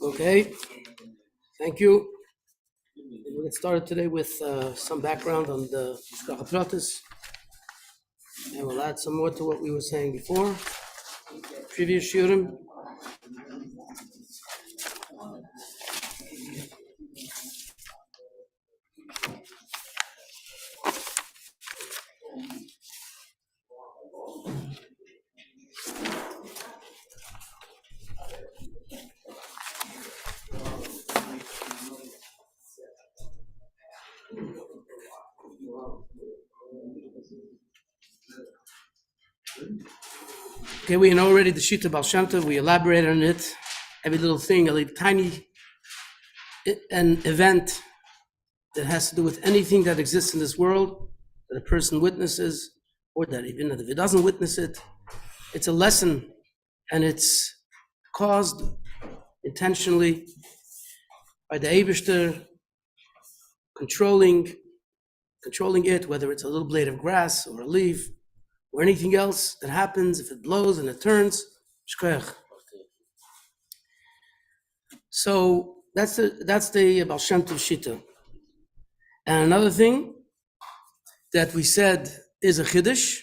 Okay, thank you. We'll get started today with some background on the Hashgacha Protis, and we'll add some more to what we were saying before. Previous shiurim. Okay, we know already the Shita Baal Shem Tov. We elaborated on it. Every little thing, every tiny an event that has to do with anything that exists in this world, that a person witnesses, or that even if it doesn't witness it, it's a lesson, and it's caused intentionally by the Eibishter controlling it, whether it's a little blade of grass or a leaf or anything else that happens, if it blows and it turns, shkoyach. So that's the Baal Shem Tov Shita. And another thing that we said is a chiddush,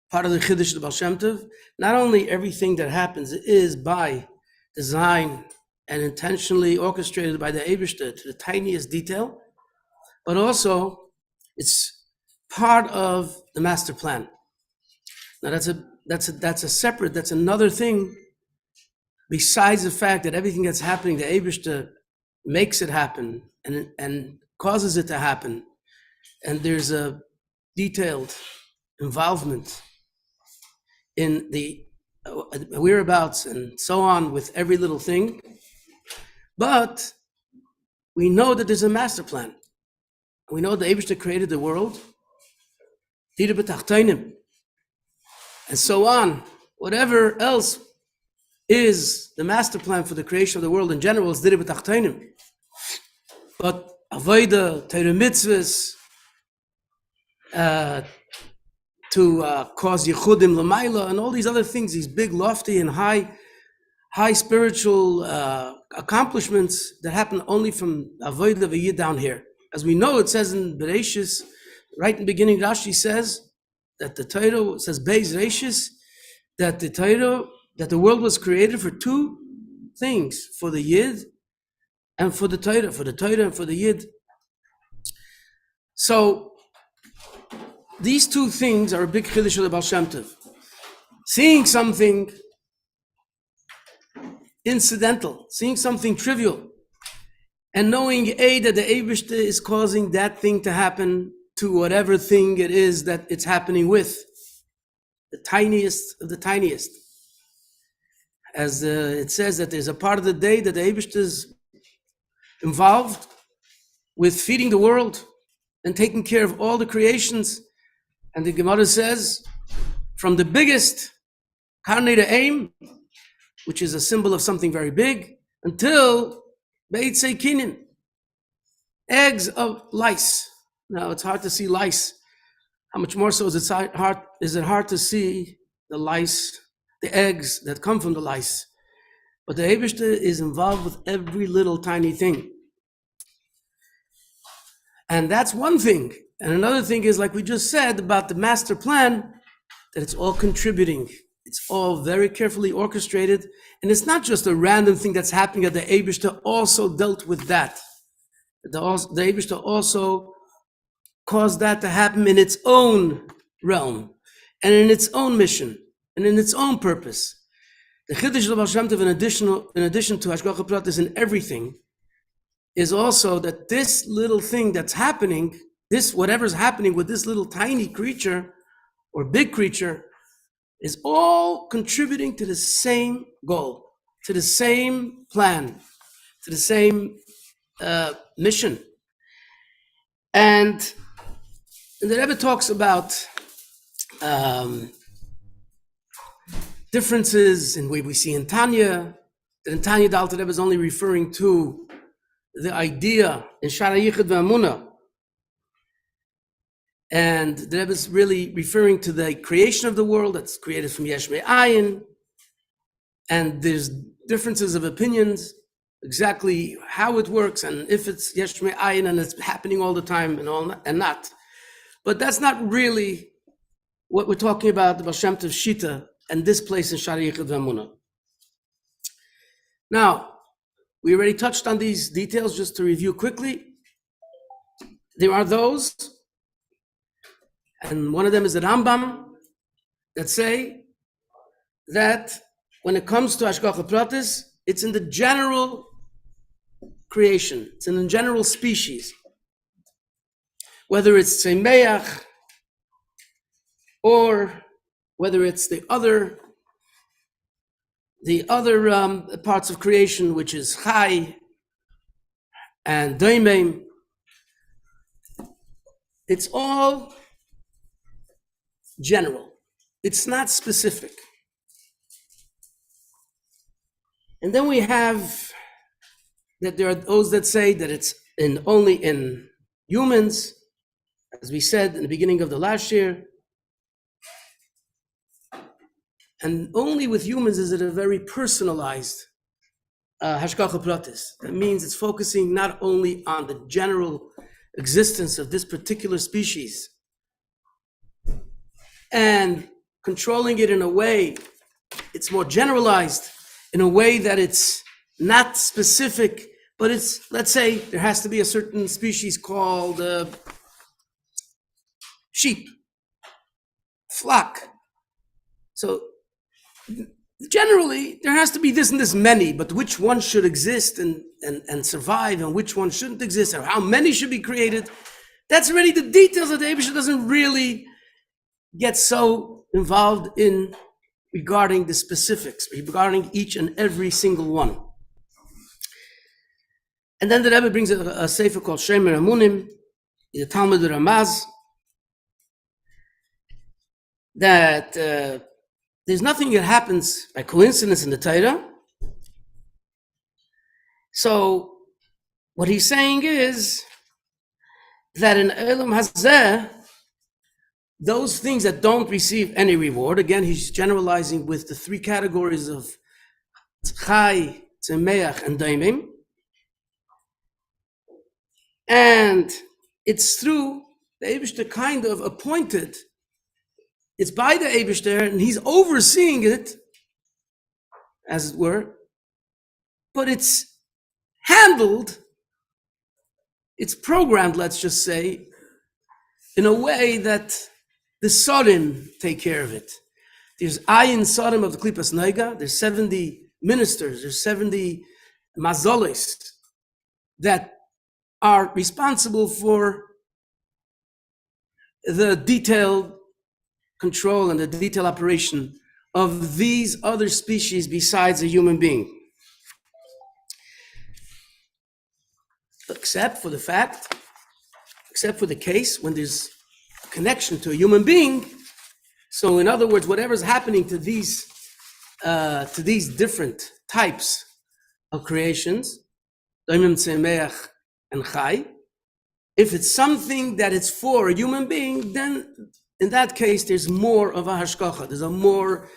part of the chiddush of the Baal Shem Tov. Not only everything that happens is by design and intentionally orchestrated by the Eibishter to the tiniest detail, but also it's part of the master plan. Now that's another thing besides the fact that everything that's happening, the Eibishter makes it happen and causes it to happen. And there's a detailed involvement in the whereabouts and so on with every little thing. But we know that there's a master plan. We know the Eibishter created the world, and so on. Whatever else is the master plan for the creation of the world in general is Dira B'Tachtainim. But Avodah, Torah mitzvahs, to cause Yechudim L'mayla, and all these other things, these big, lofty, and high spiritual accomplishments that happen only from Avodah V'Yid down here. As we know, it says in Bereshis, right in the beginning, Rashi says that the Torah says Beis Reishis, that the world was created for two things, for the Yid and for the Torah and for the Yid. So these two things are a big chiddush of the Baal Shem Tov. Seeing something incidental, seeing something trivial, and knowing that the Eibishter is causing that thing to happen to whatever thing it is that it's happening with, the tiniest of the tiniest. As it says that there's a part of the day that the Eibishter is involved with feeding the world and taking care of all the creations. And the Gemara says, from the biggest karnei to aim, which is a symbol of something very big, until Beitzei Kinin, eggs of lice. Now it's hard to see lice. How much more so is it hard to see the lice, the eggs that come from the lice? But the Eibishter is involved with every little tiny thing. And that's one thing. And another thing is, like we just said about the master plan, that it's all contributing. It's all very carefully orchestrated. And it's not just a random thing that's happening, that the Eibishter also dealt with that. The Eibishter also caused that to happen in its own realm, and in its own mission, and in its own purpose. The Chiddush of Baal Shem Tov, in addition to Hashgacha Protis and everything, is also that this little thing that's happening, whatever's happening with this little tiny creature, or big creature, is all contributing to the same goal, to the same plan, to the same mission. And the Rebbe talks about differences in the way we see in Tanya. That in Tanya, the Alter Rebbe is only referring to the idea in Shara Yichud V'Amunah. And the Rebbe is really referring to the creation of the world that's created from Yesh Me'ayin. And there's differences of opinions exactly how it works and if it's yesh me'ayin and it's happening all the time and all and not. But that's not really what we're talking about, the Baal Shem Tov Shita and this place in Shari Yichud V'Emunah. Now, we already touched on these details. Just to review quickly. There are those, and one of them is the Rambam, that say that when it comes to Hashgacha Protis, it's in the general creation, it's in the general species. Whether it's Tzemeach, or whether it's the other parts of creation, which is Chai and Doimim, it's all general. It's not specific. And then we have that there are those that say that it's only in humans, as we said in the beginning of the last year. And only with humans is it a very personalized Hashgacha Protis. That means it's focusing not only on the general existence of this particular species and controlling it in a way, it's more generalized, in a way that it's not specific, but it's, let's say, there has to be a certain species called sheep, flock. So generally, there has to be this and this many, but which one should exist and survive and which one shouldn't exist, or how many should be created, that's already the details that the Eibusher doesn't really get so involved in regarding the specifics, regarding each and every single one. And then the Rebbe brings a sefer called Shemer Amunim, the Talmud Ramaz, that there's nothing that happens by coincidence in the Torah. So what he's saying is that in Elam Hazeh, those things that don't receive any reward, again, he's generalizing with the three categories of Chai, Tzemeach, and Daimim. And it's through the Eibusher kind of appointed, it's by the Eibusher, and he's overseeing it, as it were, but it's handled, it's programmed, let's just say, in a way that the Sorim take care of it. There's Ayin Sorim of the Klipas Noiga, there's 70 ministers, there's 70 mazoles that are responsible for the detailed control and the detailed operation of these other species besides a human being. Except for the case when there's a connection to a human being. So in other words, whatever's happening to these different types of creations, Doimim, Tzemeach, and Chai, if it's something that it's for a human being, then in that case, there's more of a Hashgacha. There's a more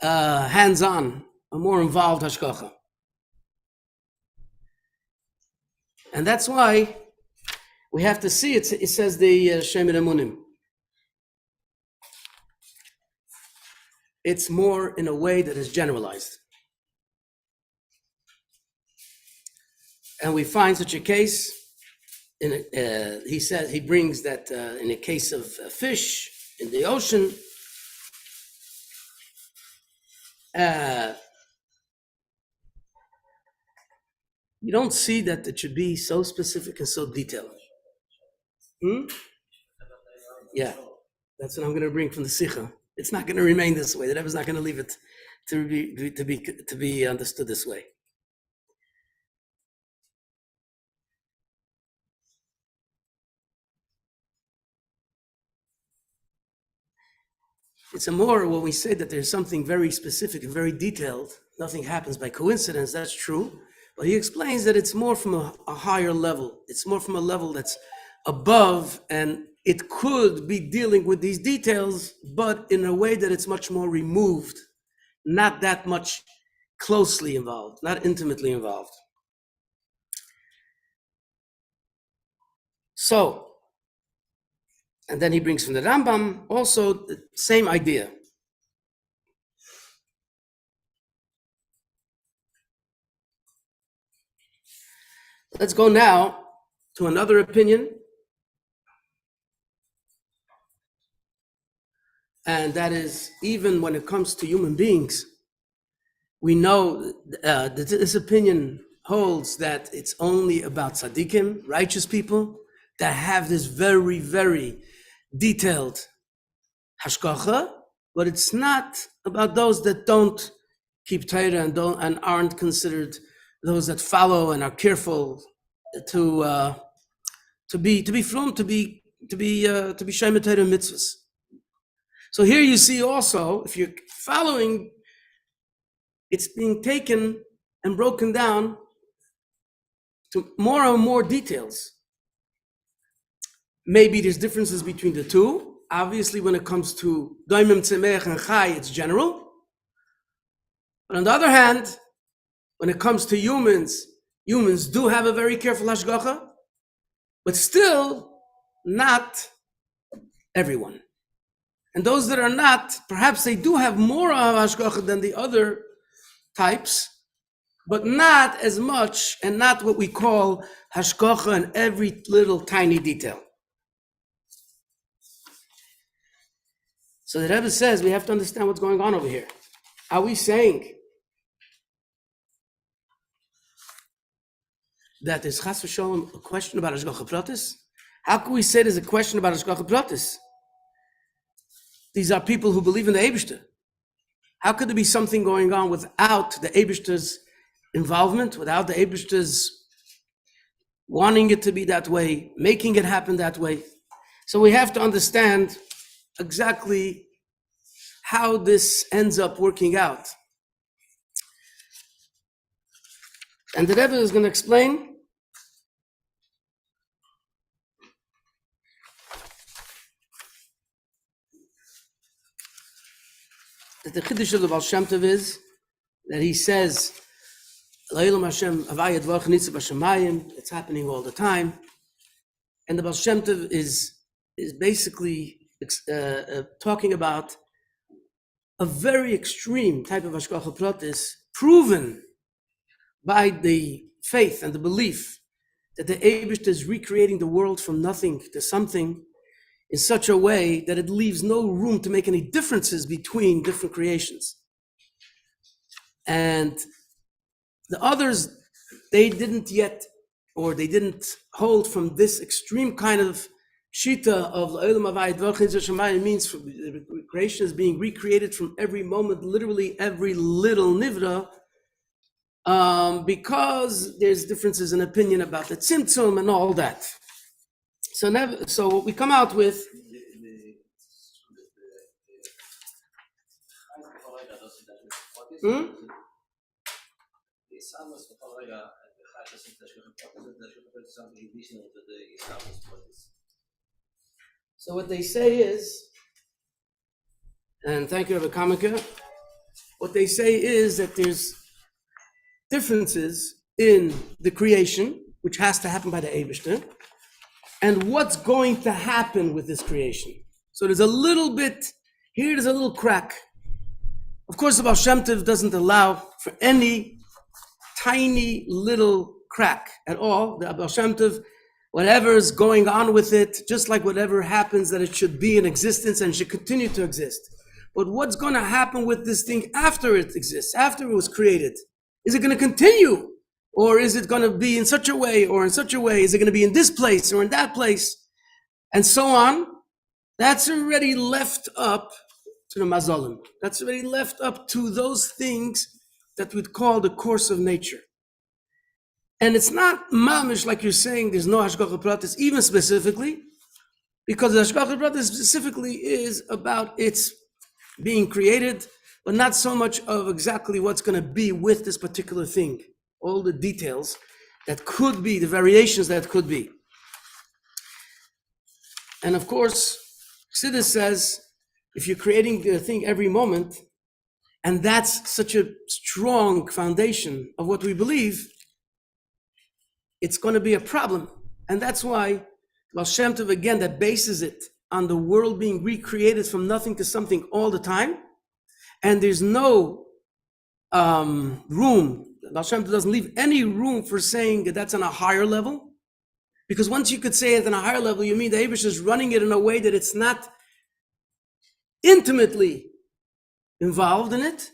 hands-on, a more involved Hashgacha. And that's why we have to see it. It says the Shemer Amunim. It's more in a way that is generalized. And we find such a case, he brings that in a case of fish in the ocean, you don't see that it should be so specific and so detailed. Yeah, that's what I'm going to bring from the Sikha. It's not going to remain this way. The Rebbe is not going to leave it to be understood this way. It's a more, when we say that there's something very specific and very detailed, nothing happens by coincidence, that's true. But he explains that it's more from a higher level. It's more from a level that's above, and it could be dealing with these details, but in a way that it's much more removed, not that much closely involved, not intimately involved. So, and then he brings from the Rambam also the same idea. Let's go now to another opinion, and that is, even when it comes to human beings, we know that this opinion holds that it's only about tzaddikim, righteous people, that have this very, very detailed hashgacha, but it's not about those that don't keep Torah and aren't considered those that follow and are careful to be from to be shayma Torah mitzvahs. So here you see also, if you're following, it's being taken and broken down to more and more details. Maybe there's differences between the two. Obviously, when it comes to Daimim, Tzemeach, and Chai, it's general. But on the other hand, when it comes to humans do have a very careful hashgacha, but still not everyone. And those that are not, perhaps they do have more of hashgacha than the other types, but not as much, and not what we call hashgacha in every little tiny detail. So the Rebbe says we have to understand what's going on over here. Are we saying that there's chas v'sholem a question about Hashgacha Protis? How can we say there's a question about Hashgacha Protis? These are people who believe in the Eibishter. How could there be something going on without the Eibishter's involvement, without the Eibishter's wanting it to be that way, making it happen that way? So we have to understand exactly how this ends up working out. And the Rebbe is going to explain that the Chiddush of the Baal Shem Tov is that he says, it's happening all the time. And the Baal Shem Tov is basically talking about a very extreme type of Hashgacha Protis, proven by the faith and the belief that the Eibishter is recreating the world from nothing to something in such a way that it leaves no room to make any differences between different creations. And the others, they didn't hold from this extreme kind of shita of L'olam Havai Dvochin Shemayim, means creation is being recreated from every moment, literally every little nivra, because there's differences in opinion about the tzimtzum and all that. So what we come out with, So what they say is, and thank you, Rabbi Kamika, what they say is that there's differences in the creation, which has to happen by the Eibishter, and what's going to happen with this creation. So there's a little bit, here there's a little crack. Of course, the Baal Shem Tov doesn't allow for any tiny little crack at all. The Baal Shem Tov, whatever is going on with it, just like whatever happens, that it should be in existence and should continue to exist. But what's going to happen with this thing after it exists, after it was created? Is it going to continue? Or is it going to be in such a way or in such a way? Is it going to be in this place or in that place? And so on. That's already left up to the mazalim. That's already left up to those things that we'd call the course of nature. And it's not mamish, like you're saying, there's no Hashgacha Protis, even specifically, because the Hashgacha Protis specifically is about its being created, but not so much of exactly what's going to be with this particular thing. All the details that could be, the variations that could be. And of course, Chassidus says, if you're creating a thing every moment, and that's such a strong foundation of what we believe, it's going to be a problem. And that's why Baal Shem Tov, again, that bases it on the world being recreated from nothing to something all the time. And there's no room. Baal Shem Tov doesn't leave any room for saying that that's on a higher level. Because once you could say it on a higher level, you mean the Eibush is running it in a way that it's not intimately involved in it.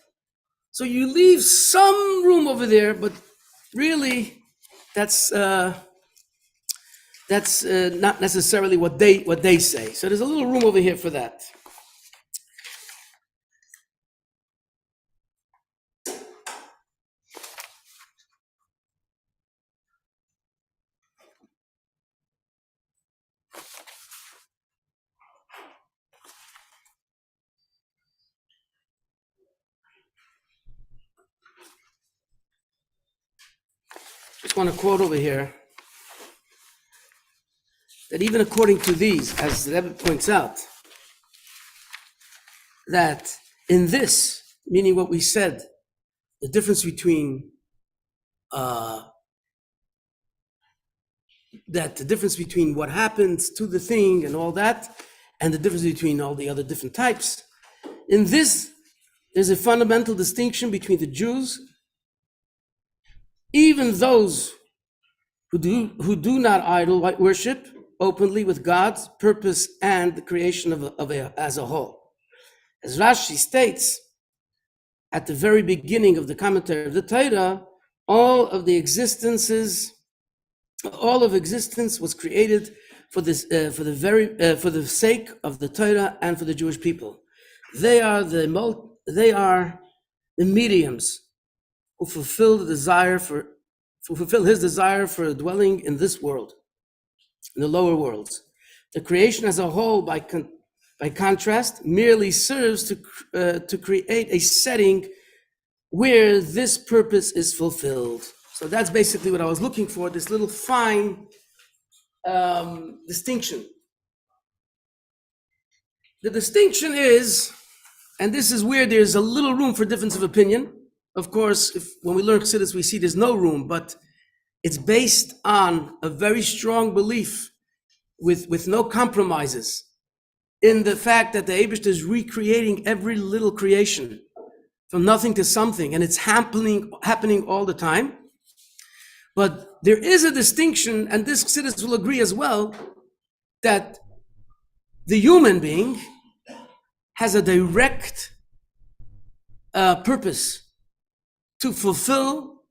So you leave some room over there, but really that's not necessarily what they say. So there's a little room over here for that. Just want to quote over here that even according to these, as the Rebbe points out, that in this, meaning what we said, the difference between what happens to the thing and all that, and the difference between all the other different types, in this, there's a fundamental distinction between the Jews, even those who do not idol worship openly with God's purpose and the creation as a whole. As Rashi states at the very beginning of the commentary of the Torah, all of existence was created for the sake of the Torah and for the Jewish people. They are the mediums who fulfill his desire for dwelling in this world, in the lower worlds. The creation as a whole, by contrast, merely serves to create a setting where this purpose is fulfilled. So that's basically what I was looking for, this little fine distinction. The distinction is, and this is where there's a little room for difference of opinion. Of course, when we learn Chassidus, we see there's no room, but it's based on a very strong belief with no compromises in the fact that the Eibishter is recreating every little creation from nothing to something, and it's happening all the time. But there is a distinction, and this Chassidus will agree as well, that the human being has a direct purpose to fulfill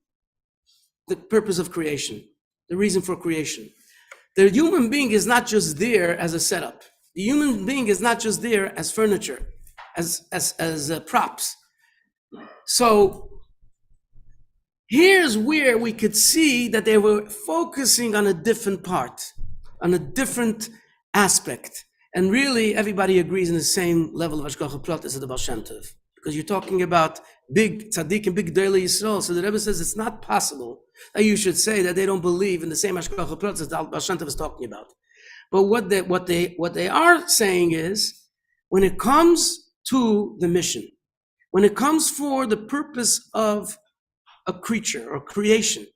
the purpose of creation, the reason for creation. The human being is not just there as a setup. The human being is not just there as furniture, as props. So here's where we could see that they were focusing on a different part, on a different aspect. And really, everybody agrees in the same level of Hashgacha Protis of the Baal Shem Tov, because you're talking about big tzaddik and big Deilei Yisrael. So the Rebbe says it's not possible that you should say that they don't believe in the same Hashgacha Protis that Baal Shem Tov is talking about. But what they are saying is, when it comes to the mission, when it comes for the purpose of a creature or creation,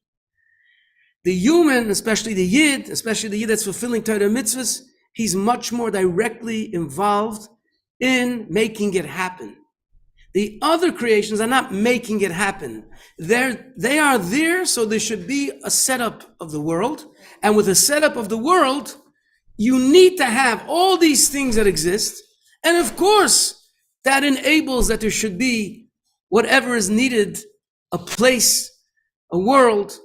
the human, especially the Yid that's fulfilling Torah mitzvahs, he's much more directly involved in making it happen. The other creations are not making it happen. They are there, so there should be a setup of the world. And with a setup of the world, you need to have all these things that exist. And of course, that enables that there should be whatever is needed, a place, a world,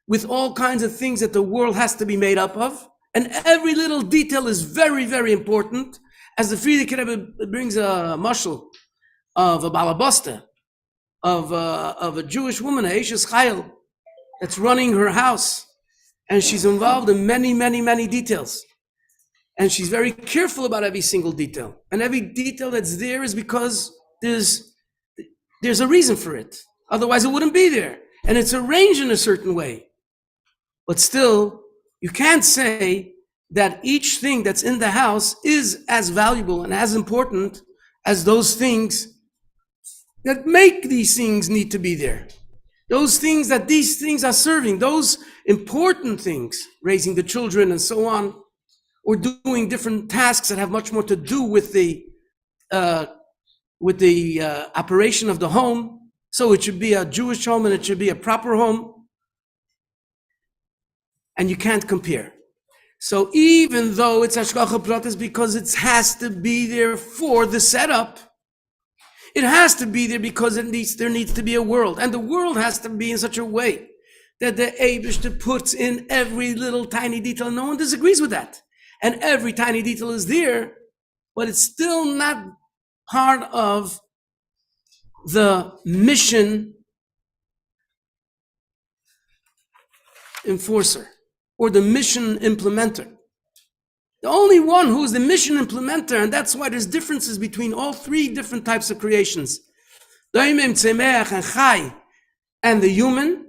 with all kinds of things that the world has to be made up of. And every little detail is very, very important. As the Frierdiker Rebbe brings a mashal of a balabasta, of a Jewish woman, a Eshes Chayil, that's running her house. And she's involved in many, many, many details. And she's very careful about every single detail. And every detail that's there is because there's a reason for it. Otherwise it wouldn't be there. And it's arranged in a certain way. But still, you can't say that each thing that's in the house is as valuable and as important as those things that make these things need to be there. Those things that these things are serving, those important things, raising the children and so on, or doing different tasks that have much more to do with the operation of the home. So it should be a Jewish home and it should be a proper home. And you can't compare. So even though it's Hashgacha Protis because it has to be there for the setup, it has to be there because there needs to be a world. And the world has to be in such a way that the Eibishter puts in every little tiny detail. And no one disagrees with that. And every tiny detail is there, but it's still not part of the mission enforcer or the mission implementer. The only one who is the mission implementer, and that's why there's differences between all three different types of creations, Doimim, Tzemeach, and Chai, and the human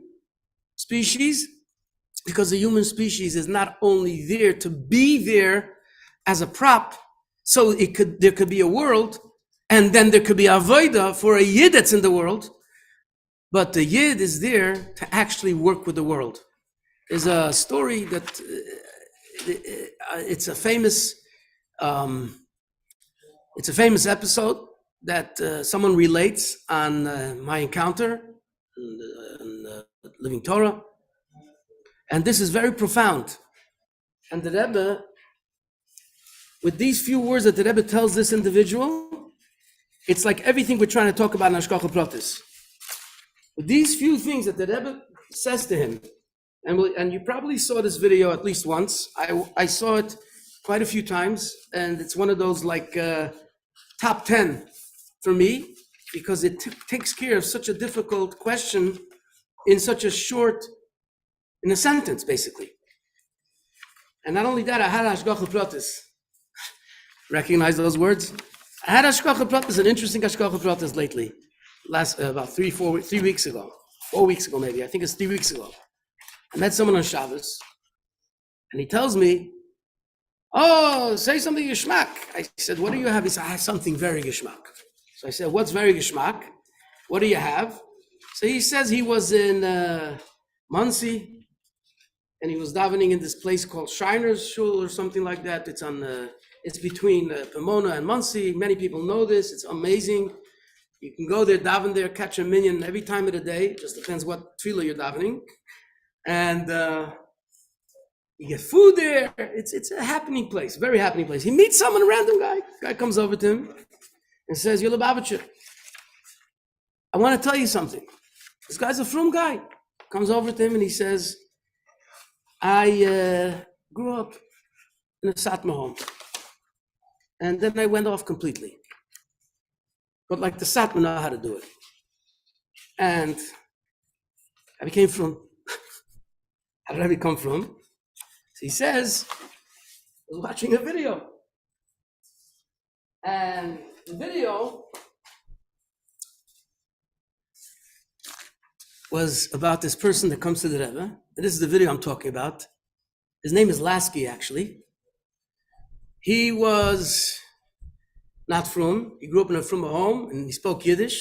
species, because the human species is not only there to be there as a prop, so there could be a world, and then there could be a avodah for a yid that's in the world, but the yid is there to actually work with the world. There's a story that it's a famous episode that someone relates on my encounter in Living Torah, and this is very profound. And the Rebbe, with these few words that the Rebbe tells this individual, it's like everything we're trying to talk about in Hashgacha Protis. With these few things that the Rebbe says to him, and you probably saw this video at least once. I saw it quite a few times, and it's one of those like top 10 for me, because it takes care of such a difficult question in such a short, in a sentence, basically. And not only that, I had Hashgacha Protis. Recognize those words? I had Hashgacha Protis, an interesting Hashgacha Protis lately, about 3 weeks ago, 4 weeks ago maybe, I think it's 3 weeks ago. I met someone on Shabbos, and he tells me, "Oh, say something geschmack." I said, "What do you have?" He said, "I have something very geschmack." So I said, "What's very geschmack? What do you have?" So he says he was in Monsey, and he was davening in this place called Shiner's Shul or something like that. It's between Pomona and Monsey. Many people know this. It's amazing. You can go there, daven there, catch a minyan every time of the day. It just depends what tefillah you're davening. And you get food there. It's a happening place, very happening place. He meets someone, a random guy. Guy comes over to him and says, "You're Lubavitcher. I want to tell you something." This guy's a frum guy. Comes over to him and he says, "I grew up in a Satmar home, and then I went off completely. But like the Satmar know how to do it. And I became frum." How did I become from? So he says, I was watching a video. And the video was about this person that comes to the Rebbe. And this is the video I'm talking about. His name is Lasky, actually. He was not frum. He grew up in a frum home, and he spoke Yiddish.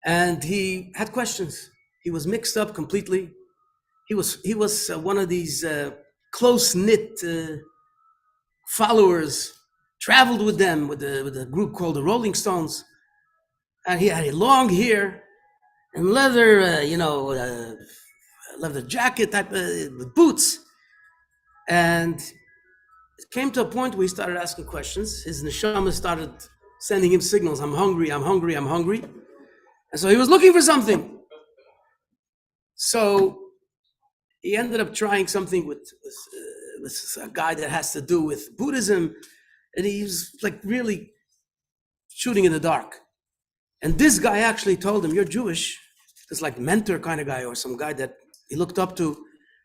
And he had questions. He was mixed up completely. He was one of these close-knit followers, traveled with them, with a group called the Rolling Stones. And he had a long hair and leather, leather jacket type with boots. And it came to a point where he started asking questions. His neshama started sending him signals. "I'm hungry, I'm hungry, I'm hungry." And so he was looking for something. So he ended up trying something with a guy that has to do with Buddhism, and he was like really shooting in the dark. And this guy actually told him, "You're Jewish." This like mentor kind of guy, or some guy that he looked up to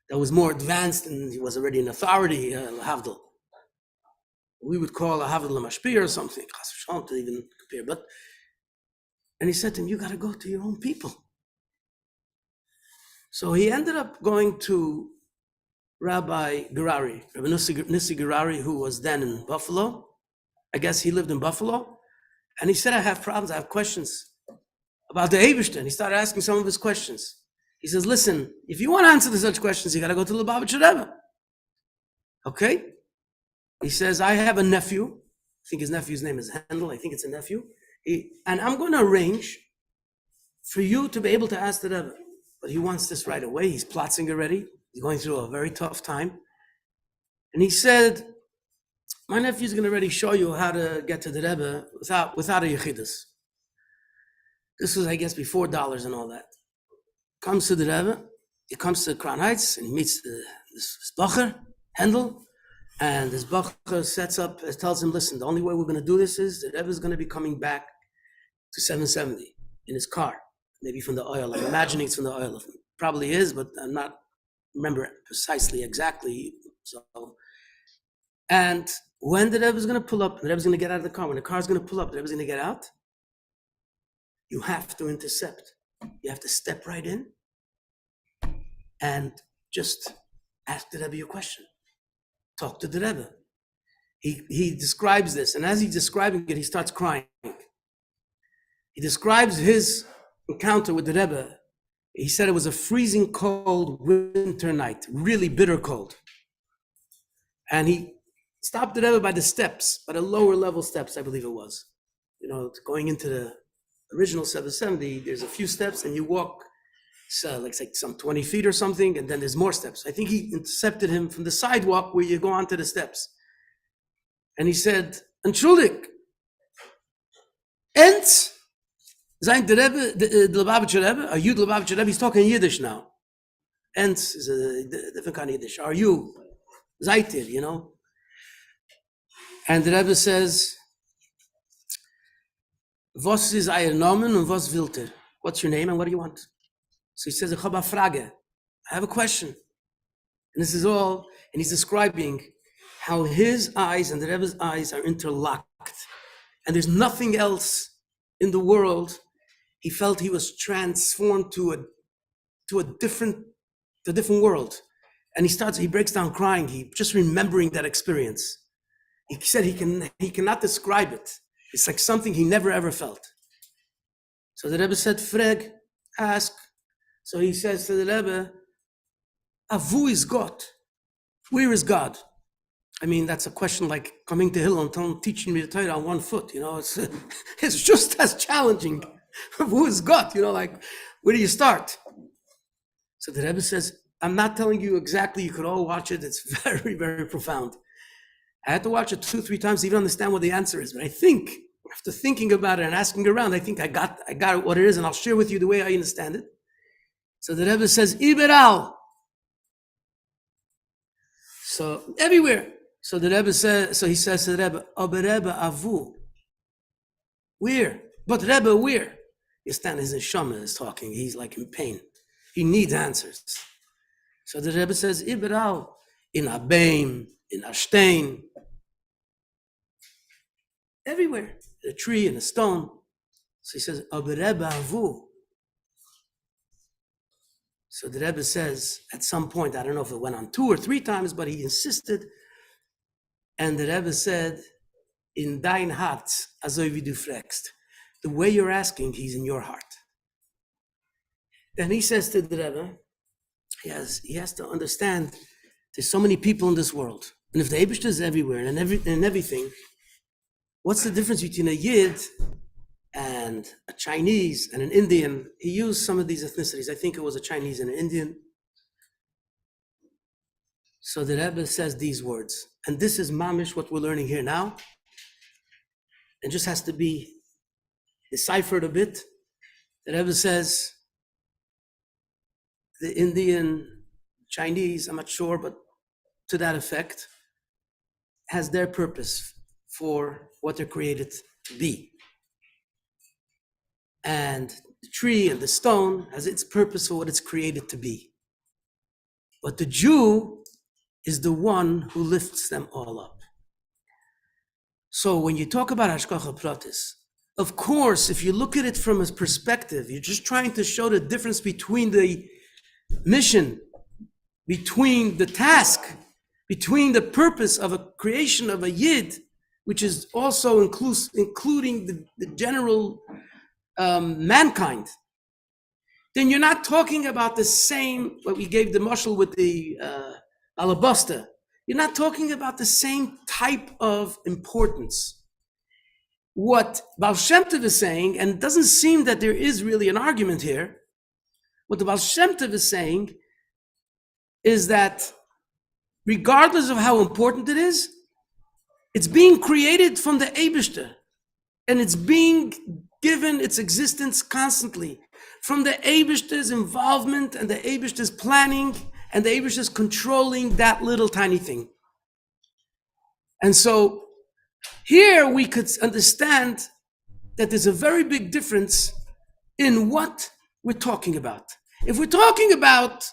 that was more advanced and he was already an authority, Havdil. We would call a Havdil a mashpir or something, to even compare. And he said to him, "You got to go to your own people." So he ended up going to Rabbi Gerari, Rabbi Nissi Gerari, who was then in Buffalo. I guess he lived in Buffalo. And he said, "I have problems, I have questions about the Eibishter." And he started asking some of his questions. He says, "Listen, if you want to answer to such questions, you got to go to the Lubavitcher Rebbe." Okay? He says, I have a nephew. I think his nephew's name is Handel. I think it's a nephew. And I'm going to arrange for you to be able to ask the Rebbe. But he wants this right away. He's plotting already. He's going through a very tough time. And he said, my nephew's going to already show you how to get to the Rebbe without a Yechidus. This was, I guess, before dollars and all that. Comes to the Rebbe. He comes to Crown Heights and he meets this Bacher, Handel. And this Bacher sets up, tells him, listen, the only way we're going to do this is the Rebbe is going to be coming back to 770 in his car. Maybe from the oil. I'm imagining it's from the oil. Probably is, but I'm not remember precisely exactly. So, and when the Rebbe is going to pull up, the Rebbe is going to get out of the car. When the car is going to pull up, the Rebbe is going to get out. You have to intercept. You have to step right in and just ask the Rebbe your question. Talk to the Rebbe. He describes this, and as he's describing it, he starts crying. He describes his encounter with the Rebbe. He said it was a freezing cold winter night, really bitter cold. And he stopped the Rebbe by the steps, by the lower level steps, I believe it was. You know, going into the original 770, there's a few steps and you walk like some 20 feet or something, and then there's more steps. I think he intercepted him from the sidewalk where you go onto the steps. And he said, Entschuldig, Ents, sein der Rebbe, the Lubavitcher Rebbe, are you the Lubavitcher Rebbe? He's talking Yiddish now. Ents is a different kind of Yiddish. Are you? Seid ihr, you know? And the Rebbe says, was ist euer Namen und was wollt ihr? What's your name and what do you want? So he says, ich habe eine Frage. I have a question. And this is all, and he's describing how his eyes and the Rebbe's eyes are interlocked. And there's nothing else in the world. He felt he was transformed to a different world. And he breaks down crying. He just remembering that experience. He said he cannot describe it. It's like something he never ever felt. So the Rebbe said, Freg, ask. So he says to the Rebbe, Avu is God. Where is God? I mean, that's a question like coming to Hillel and teaching me the Torah on one foot. You know, it's just as challenging. Who is God? You know, like, where do you start? So the Rebbe says, I'm not telling you exactly. You could all watch it. It's very, very profound. I had to watch it 2-3 times to even understand what the answer is. But I think, after thinking about it and asking around, I think I got what it is, and I'll share with you the way I understand it. So the Rebbe says, Iberal. So everywhere. So the Rebbe says, so he says to the Rebbe, Aber Rebbe Avu. Where? But Rebbe, where? You stand, his neshama is talking. He's like in pain. He needs answers. So the Rebbe says, Iberal, in a beam, in a stein, everywhere, a tree and a stone. So he says, Aber Rebbe Avu. So the Rebbe says, at some point, I don't know if it went on 2 or 3 times, but he insisted. And the Rebbe said, in dein Hart, also wie du fragst. The way you're asking, he's in your heart. Then he says to the Rebbe, he has to understand there's so many people in this world. And if the Eibishter is everywhere and everything, what's the difference between a Yid and a Chinese and an Indian? He used some of these ethnicities. I think it was a Chinese and an Indian. So the Rebbe says these words, and this is mamish what we're learning here now. It just has to be deciphered a bit. The Rebbe says, the Indian, Chinese, I'm not sure, but to that effect, has their purpose for what they're created to be. And the tree and the stone has its purpose for what it's created to be. But the Jew is the one who lifts them all up. So when you talk about Hashgacha Protis, of course, if you look at it from a perspective, you're just trying to show the difference between the mission, between the task, between the purpose of a creation of a Yid, which is also including the general mankind, then you're not talking about the same, what we gave the mashal with the alabaster. You're not talking about the same type of importance. What Baal Shem Tov is saying, and it doesn't seem that there is really an argument here, what the Baal Shem Tov is saying is that regardless of how important it is, it's being created from the Eibishter, and it's being given its existence constantly from the Eibishter's involvement and the Eibishter's planning and the Eibishter's controlling that little tiny thing. And so here we could understand that there's a very big difference in what we're talking about. If we're talking about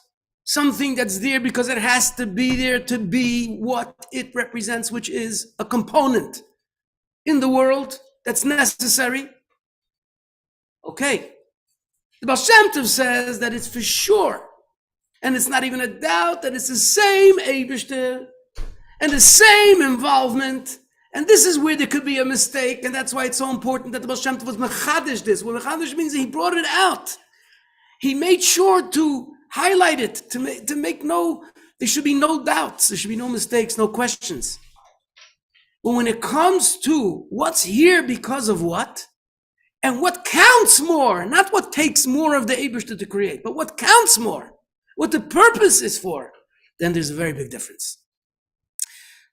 something that's there because it has to be there to be what it represents, which is a component in the world that's necessary, okay. The Baal Shem Tov says that it's for sure, and it's not even a doubt, that it's the same Eibishter and the same involvement, and this is where there could be a mistake, and that's why it's so important that the Baal Shem Tov was mechadish this. Well, mechadish means that he brought it out. He made sure to highlight it, to make there should be no doubts, there should be no mistakes, no questions. But when it comes to what's here because of what, and what counts more, not what takes more of the Eibishter to create, but what counts more, what the purpose is for, then there's a very big difference.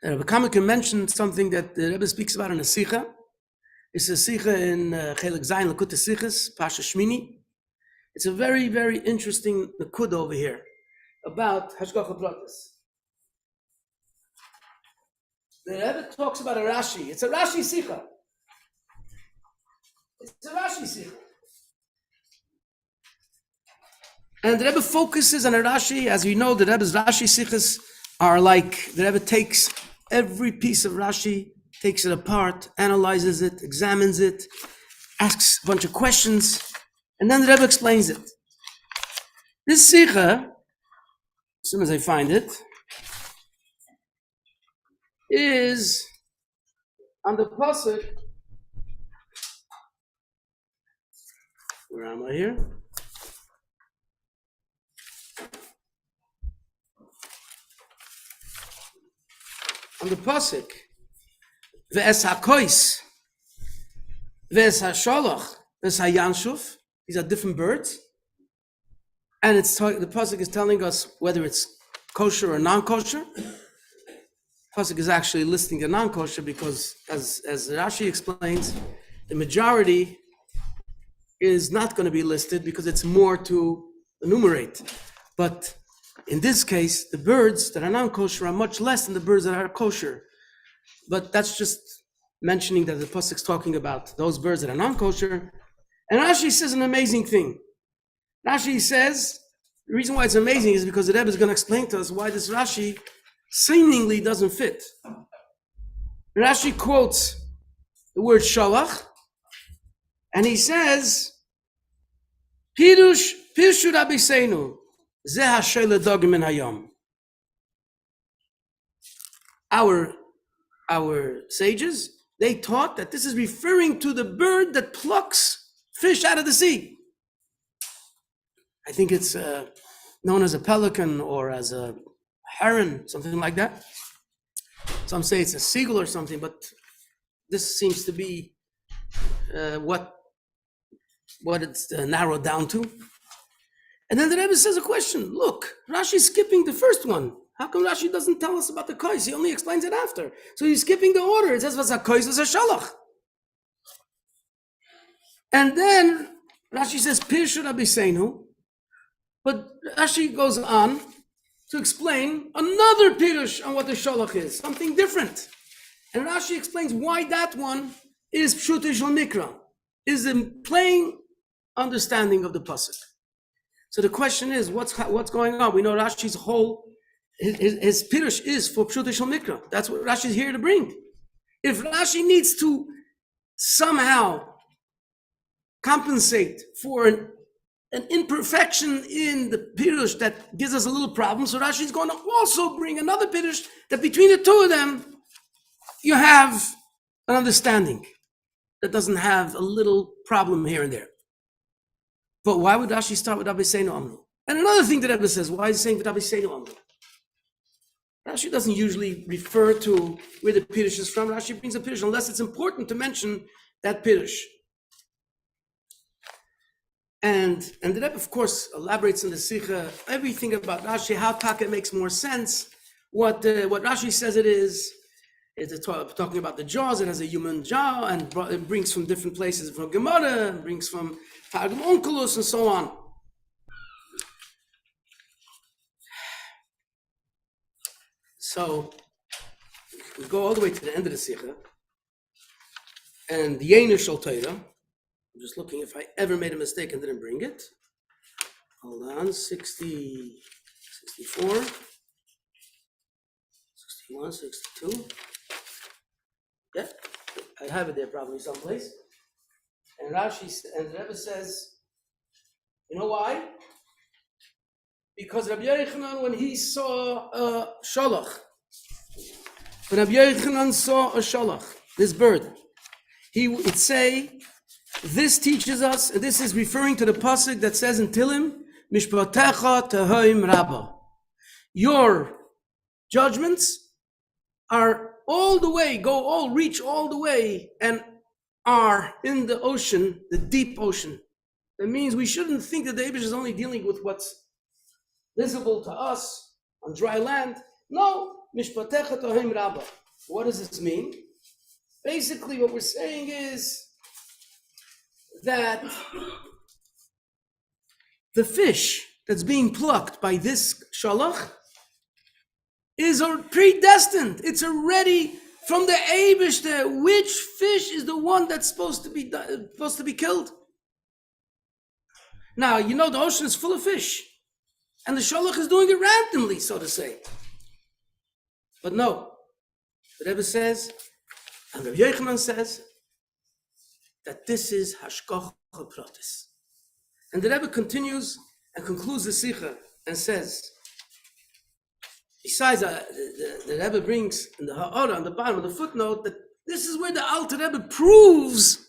Rabbi Kahanov mentioned something that the Rebbe speaks about in a Sicha. It's a Sicha in Chelik Zayin Lekut Sichas, Pasha Shmini. It's a very, very interesting Nakud over here about Hashgacha Protis. The Rebbe talks about a Rashi. It's a Rashi Sicha. It's a Rashi Sicha. And the Rebbe focuses on a Rashi. As you know, the Rebbe's Rashi Sichas are like, the Rebbe takes every piece of Rashi, takes it apart, analyzes it, examines it, asks a bunch of questions, and then the Rebbe explains it. This Sicha, as soon as I find it, is on the pasuk. Where am I here? On the pasuk, ve'es hakois, ve'es hasholach, ve'es hayanshuf. These are different birds, and the pasuk is telling us whether it's kosher or non-kosher. Pasuk is actually listing the non-kosher because, as Rashi explains, the majority is not going to be listed because it's more to enumerate. But in this case, the birds that are non-kosher are much less than the birds that are kosher. But that's just mentioning that the pasuk is talking about those birds that are non-kosher. And Rashi says an amazing thing. Rashi says the reason why it's amazing is because the Rebbe is going to explain to us why this Rashi seemingly doesn't fit. Rashi quotes the word shalach, and he says, Pirshu Rabbi Seinu, Zeh hashele dogim min hayom. Our sages, they taught that this is referring to the bird that plucks fish out of the sea. I think it's known as a pelican or as a heron, something like that. Some say it's a seagull or something, but this seems to be what it's narrowed down to. And then the Rebbe says a question. Look, Rashi's skipping the first one. How come Rashi doesn't tell us about the kois? He only explains it after. So he's skipping the order. It says what's a kois, what's a shalach. And then Rashi says Pirshu Rabbi Seinu, but Rashi goes on to explain another pirush on what the shalach is, something different. And Rashi explains why that one is pshuta shel mikra, is a plain understanding of the pasuk. So the question is, what's going on? We know Rashi's whole, his pirush is for pshuta shel mikra. That's what Rashi's here to bring. If Rashi needs to somehow compensate for an imperfection in the pirush that gives us a little problem, so Rashi is going to also bring another pirush that between the two of them, you have an understanding that doesn't have a little problem here and there. But why would Rashi start with Rabbi Seinu Amru? And another thing that Rebbe says, why is he saying with Rabbi Seinu Amru? Rashi doesn't usually refer to where the Pirush is from. Rashi brings a Pirush unless it's important to mention that Pirush. And the Rebbe, of course, elaborates in the Sikha everything about Rashi, how Taka makes more sense. What Rashi says it is talking about the jaws. It has a human jaw, and it brings from different places, from Gemara, and brings from Targum Onkelos, and so on. So we go all the way to the end of the Sikha, and the Yener Shal Torah. I'm just looking if I ever made a mistake and didn't bring it. Hold on, 60, 64, 61, 62. Yeah, I have it there probably someplace. And Rashi and the Rebbe says, you know why? Because Rabbi Yochanan, when he saw a shalach, when Rabbi Yochanan saw a shalach, this bird, he would say, this teaches us, and this is referring to the pasuk that says in Tilim, Mishpatecha tehoim rabba. Your judgments are all the way, reach all the way, and are in the ocean, the deep ocean. That means we shouldn't think that the Eibush is only dealing with what's visible to us on dry land. No, Mishpatecha tehoim rabba. What does this mean? Basically, what we're saying is that the fish that's being plucked by this shalach is predestined. It's already from the Eibishter. Which fish is the one that's supposed to be killed? Now, you know the ocean is full of fish, and the shalach is doing it randomly, so to say. But no, the Rebbe says, and Rabbi Yochanan says, that this is Hashgacha Protis. And the Rebbe continues and concludes the Sikha and says, besides the Rebbe brings in the Ha'ara on the bottom of the footnote that this is where the Alter Rebbe proves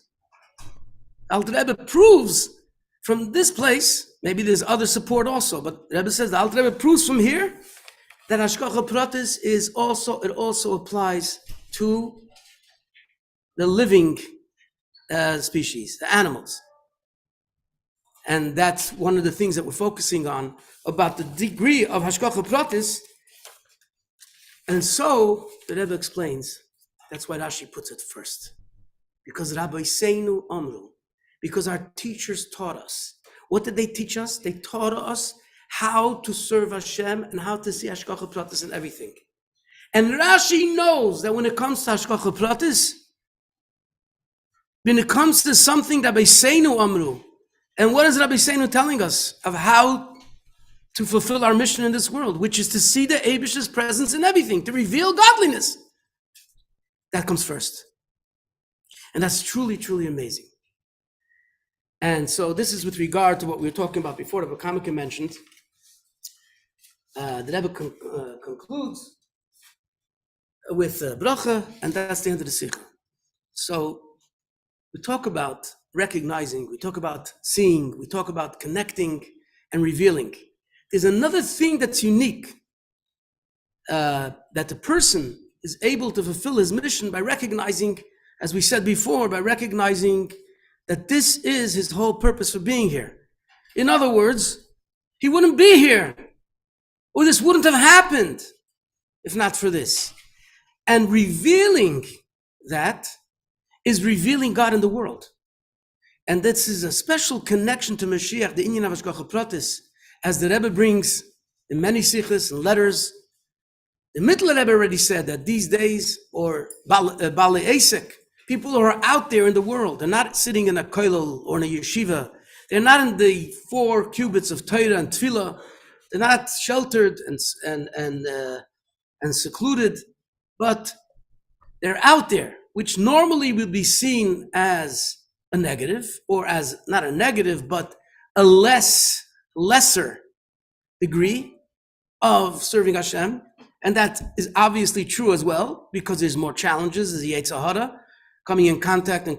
from this place, maybe there's other support also, but the Rebbe says the Alter Rebbe proves from here that Hashgacha Protis it also applies to the living species, the animals. And that's one of the things that we're focusing on about the degree of Hashgacha Protis. And so the Rebbe explains, that's why Rashi puts it first. Because Rabbi Seinu Amru, because our teachers taught us. What did they teach us? They taught us how to serve Hashem and how to see Hashgacha Protis in everything. And Rashi knows that when it comes to Hashgacha Protis, when it comes to something Rabbi Seinu Amru, and what is Rabbi Seinu telling us of how to fulfill our mission in this world, which is to see the Eibish's presence in everything, to reveal godliness. That comes first. And that's truly, truly amazing. And so this is with regard to what we were talking about before, that Kamika mentioned. The Rebbe concludes with bracha, and that's the end of the Sikha. So we talk about recognizing, we talk about seeing, we talk about connecting and revealing. There's another thing that's unique, that the person is able to fulfill his mission by recognizing, as we said before, by recognizing that this is his whole purpose for being here. In other words, he wouldn't be here, or this wouldn't have happened if not for this. And revealing that is revealing God in the world. And this is a special connection to Mashiach, the Inyan of Hashgacha Protis, as the Rebbe brings in many sichos and letters. The Mittler Rebbe already said that these days, or Baalei Esek, people who are out there in the world, they're not sitting in a kollel or in a yeshiva, they're not in the 4 cubits of Torah and Tefillah, they're not sheltered and secluded, but they're out there, which normally would be seen as a negative, or as not a negative, but a lesser degree of serving Hashem. And that is obviously true as well, because there's more challenges as the Yetzer Hara, coming in contact and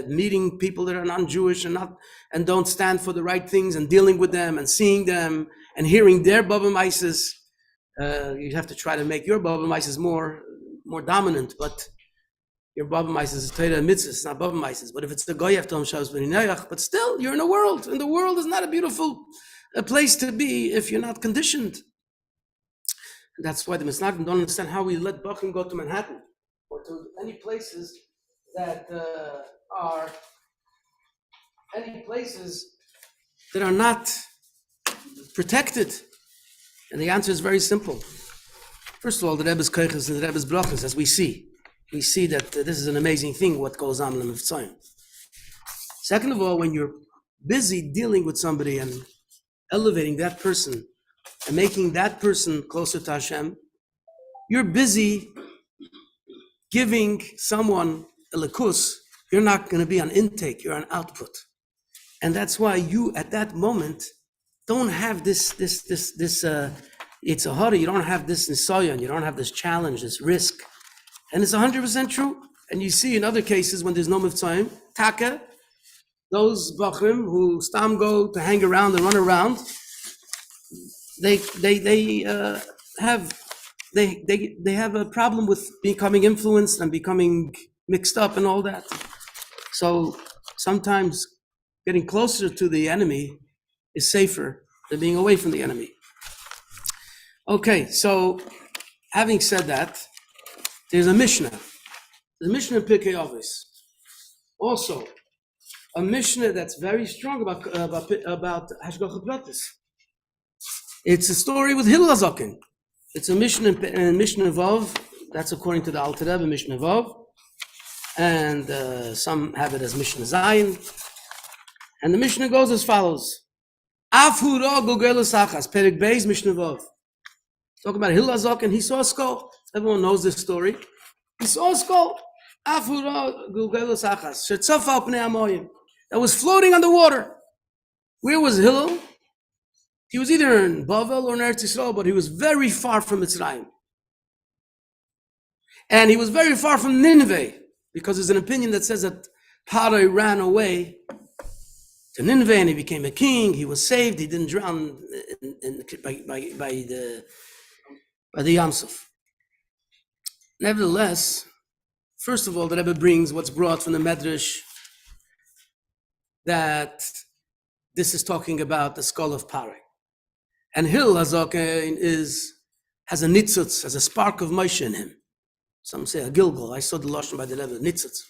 meeting people that are non-Jewish and don't stand for the right things, and dealing with them and seeing them and hearing their Baba Mises. You have to try to make your Baba Mises more dominant, but your Baba Mises is Torah and Mitzvah, it's not Baba Mises. But if it's the Goy, you have to Shabbos Ben Yinayach, but still, you're in the world, and the world is not a beautiful place to be if you're not conditioned. And that's why the Misnagdim don't understand how we let Bachim go to Manhattan or to any places that are not protected. And the answer is very simple. First of all, the Rebbe's Koiches and the Rebbe's Brachas, as we see that this is an amazing thing, what goes on in the Mitzvah. Second of all, when you're busy dealing with somebody and elevating that person and making that person closer to Hashem, you're busy giving someone a lekus. You're not going to be on intake, you're on output. And that's why you, at that moment, don't have it's a hurry, you don't have this nisayon, you don't have this challenge, this risk. And it's 100% true. And you see in other cases when there's no mitzvahim, taka, those bachrim who stam go to hang around and run around, they have a problem with becoming influenced and becoming mixed up and all that. So sometimes getting closer to the enemy is safer than being away from the enemy. Okay, so having said that, there's a Mishnah. There's a Mishnah in Pirkei Avos. Also, a Mishnah that's very strong about Hashgacha Protis. It's a story with Hillel HaZaken. It's a Mishnah in Mishnah Vav. That's according to the Alter Rebbe, Mishnah Vav. And some have it as Mishnah Zayin. And the Mishnah goes as follows. Af hura gogelos achas, Perek Beis, Mishnah Vav. Talking about Hillel HaZaken, he saw a skull. Everyone knows this story. He saw a skull. Af hura gogelos achas, shetzafa al pnei hamayim, that was floating on the water. Where was Hillel? He was either in Bavel or in Eretz Yisrael, but he was very far from Mitzrayim. And he was very far from Nineveh, because there's an opinion that says that Parai ran away to Nineveh and he became a king. He was saved. He didn't drown by the Yam Suf. Nevertheless, first of all, the Rebbe brings what's brought from the Medrash, that this is talking about the skull of Parai. And Hillel HaZaken has a nitzutz, has a spark of Moshe in him. Some say a Gilgal. I saw the Lashon by the Rebbe, nitzutz.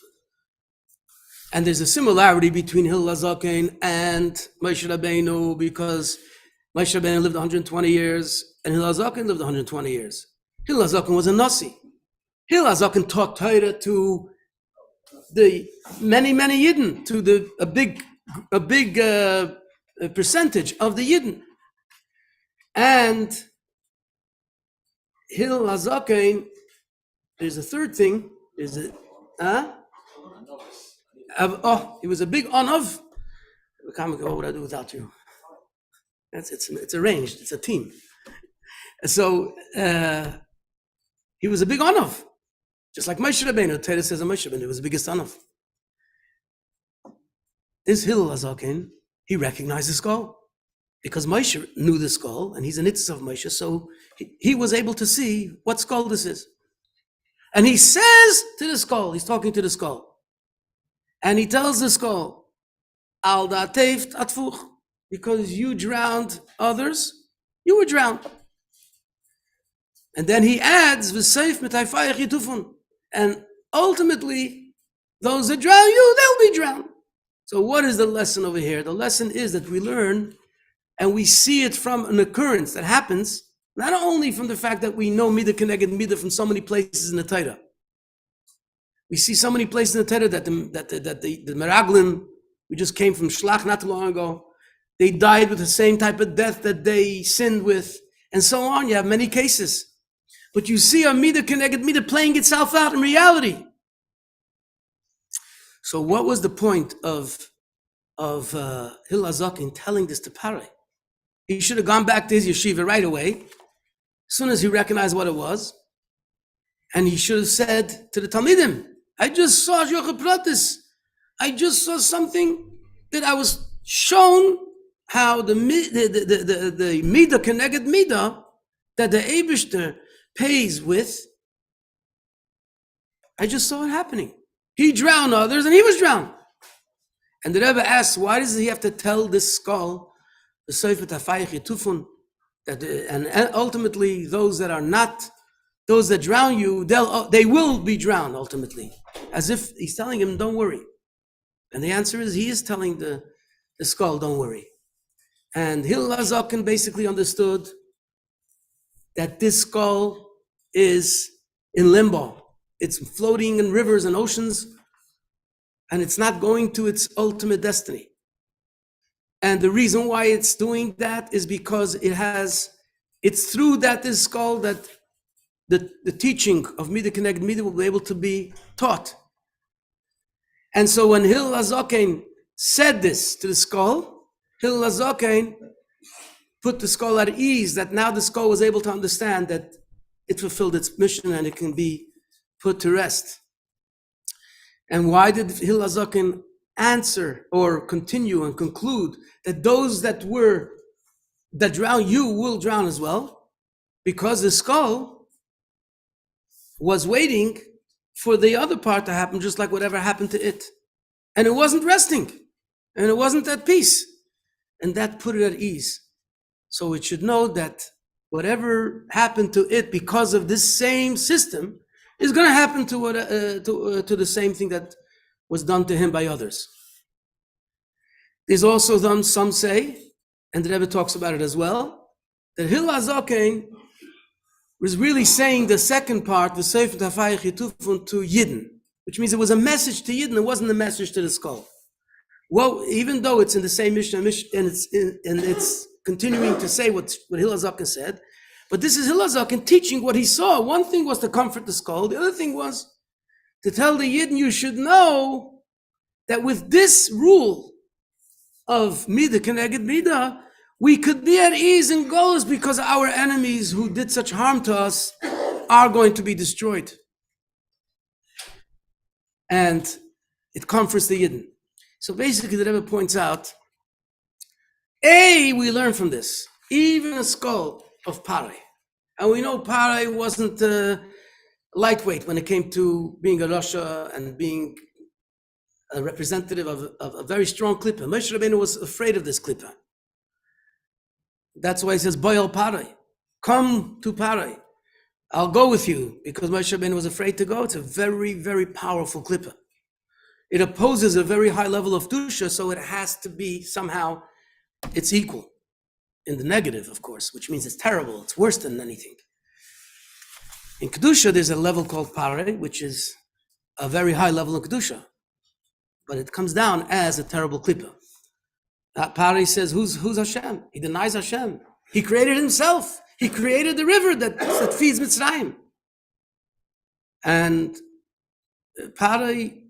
And there's a similarity between Hillel HaZaken and Moshe Rabbeinu, because Moshe Rabbeinu lived 120 years and Hillel HaZaken lived 120 years. Hillel HaZaken was a Nasi. Hillel HaZaken taught Torah to the many Yidden, to a big percentage of the Yidden. And Hillel HaZaken, there's a third thing, he was a big Anov. What would I do without you? It's arranged, it's a team. So he was a big Anov. Just like Moshe Rabbeinu, Torah says Moshe Rabbeinu was the biggest Anov. This Hillel HaZaken, he recognized the skull. Because Moshe knew the skull, and he's a nitzvah of Moshe, so he was able to see what skull this is. And he says to the skull, he's talking to the skull, and he tells the skull, Al da'ateift atfuch, because you drowned others, you were drowned. And then he adds, V'seif mitayfayach yitufun, and ultimately, those that drown you, they'll be drowned. So what is the lesson over here? The lesson is that we learn, and we see it from an occurrence that happens, not only from the fact that we know Midah Keneged Midah from so many places in the Torah. We see so many places in the Torah that the Meraglim, we just came from Shlach not too long ago, they died with the same type of death that they sinned with, and so on. You have many cases. But you see a Midah Keneged Midah playing itself out in reality. So what was the point of Hillel HaZaken telling this to Parai? He should have gone back to his yeshiva right away, as soon as he recognized what it was. And he should have said to the Talmidim, I just saw Hashgacha Protis. I just saw something that I was shown how the Midah Keneged Midah that the Eibishter pays with, I just saw it happening. He drowned others and he was drowned. And the Rebbe asks, why does he have to tell this skull, the Seifet HaFayich Yetufun, that and ultimately those that are not, those that drown you, they will be drowned ultimately. As if he's telling him, don't worry. And the answer is, he is telling the skull, don't worry. And Hillel HaZaken basically understood that this skull is in limbo. It's floating in rivers and oceans, and it's not going to its ultimate destiny. And the reason why it's doing that is because it's through this skull that the teaching of Midah Keneged Midah will be able to be taught. And so when Hillel HaZaken said this to the skull, Hillel HaZaken put the skull at ease, that now the skull was able to understand that it fulfilled its mission and it can be put to rest. And why did Hillel HaZaken answer or continue and conclude that those that drown you will drown as well? Because the skull was waiting for the other part to happen, just like whatever happened to it. And it wasn't resting, and it wasn't at peace. And that put it at ease. So it should know that whatever happened to it because of this same system is going to happen to the same thing that was done to him by others. There's also some say, and the Rebbe talks about it as well, that Hillel HaZaken was really saying the second part, the Seifet HaFayich Yetufun, to Yidden, which means it was a message to Yidden, it wasn't a message to the skull. Well, even though it's in the same Mishnah, and it's continuing to say what Hillel HaZaken said, but this is Hillel HaZaken teaching what he saw. One thing was to comfort the skull, the other thing was to tell the Yidden, you should know that with this rule of Midah Keneged Midah, we could be at ease in Golus because our enemies who did such harm to us are going to be destroyed. And it comforts the Yidden. So basically the Rebbe points out, we learn from this, even a skull of Parai. And we know Parai wasn't lightweight when it came to being a Rasha and being a representative of a very strong Klippa. Moshe Rabbeinu was afraid of this Klippa. That's why he says, Boyal Parai, come to Parai. I'll go with you, because Moshe Rabbeinu was afraid to go. It's a very, very powerful Klippa. It opposes a very high level of Dusha, so it has to be somehow, it's equal. In the negative, of course, which means it's terrible, it's worse than anything. In Kedusha, there's a level called Parai, which is a very high level of Kedusha, but it comes down as a terrible Klippa. That Parai says, who's Hashem? He denies Hashem. He created himself. He created the river that feeds Mitzrayim. And Parai